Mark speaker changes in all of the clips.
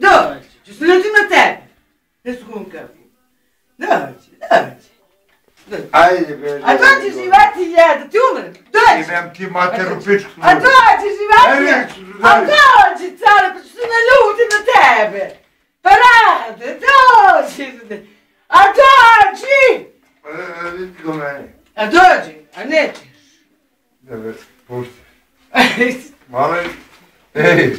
Speaker 1: Dođi, ću se ljutim na tebe. Ne su hunkavu. Dođi.
Speaker 2: Ajde, be.
Speaker 1: A dođi životinja, da ti umrem. Dođi.
Speaker 2: Idem ti materu pičku.
Speaker 1: A dođi životinja. A dođi, cara, pa ću se naljutim na tebe. Pa rade, dođi. A dođi.
Speaker 2: Vidi do mene.
Speaker 1: A dođi, a nećeš.
Speaker 2: Da me pušti. Malo je. Ej.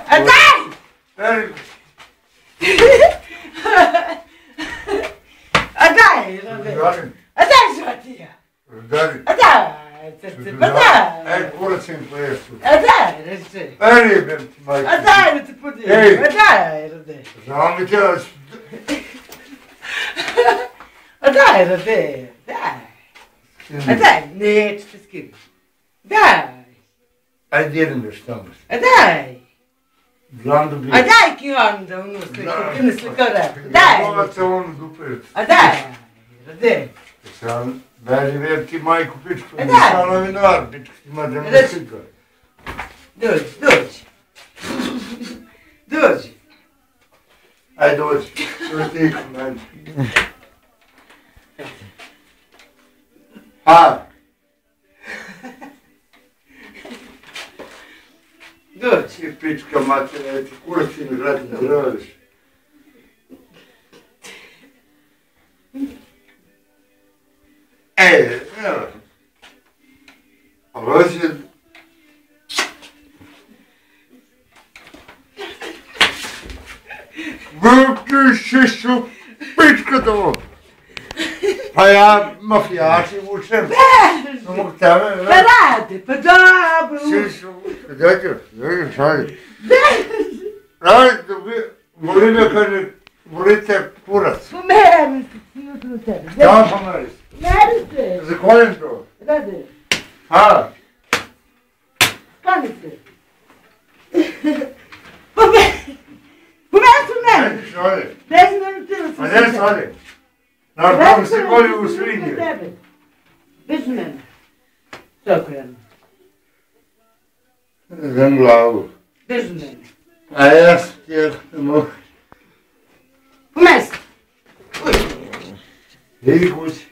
Speaker 1: A daj! A daj, Rode. A daj, životinja. A daj, srce, pa daj.
Speaker 2: Ej, kurac im plesu.
Speaker 1: A daj, reče.
Speaker 2: Ej, jebem ti majku.
Speaker 1: A daj da te podijelim. A daj, Rode.
Speaker 2: Znam li te da ću...
Speaker 1: A daj, Rode, daj. A daj, neću te skinuti. Daj.
Speaker 2: Ajde, jedem još tamo.
Speaker 1: A daj.
Speaker 2: Znam da bi...
Speaker 1: A daj ki onda onu sliku, ti ne slikao rap. Daj.
Speaker 2: Novac se onu dupet.
Speaker 1: A daj, Rode.
Speaker 2: Sam, daj, jebem ti majku pičku.
Speaker 1: Daj.
Speaker 2: Nisam novinar, pičku ti ma da me slika.
Speaker 1: Dođi. Dođi.
Speaker 2: Ajde, dođi. Dođi ti kod mene. Ha!
Speaker 1: Dođi.
Speaker 2: Ti pička mater, ti kurac ti mi vrati ne radiš. Evo. Ali ovdje... Vuki šišu, pička to! Pa ja mafijači vučem. Ne mogu tebe, ne?
Speaker 1: Pa rade, pa dobro.
Speaker 2: Šišu, dođu, šalje. Radite, voli me kaže, volite kurac.
Speaker 1: Pomeri se, na tebe.
Speaker 2: Ja pomeri se.
Speaker 1: Pomeri se.
Speaker 2: Za kojem to?
Speaker 1: Rade,
Speaker 2: Ha?
Speaker 1: stani se. Pomeri se mene.
Speaker 2: Ajde šalje.
Speaker 1: Beži mene tebe.
Speaker 2: Pa ne šalje. Naravno se goli u svinje.
Speaker 1: Beži mene. Tako jedno.
Speaker 2: Zem glavu.
Speaker 1: Beži mene.
Speaker 2: A ja sam ti ne mogu.
Speaker 1: Pomeri se.
Speaker 2: Idi kući.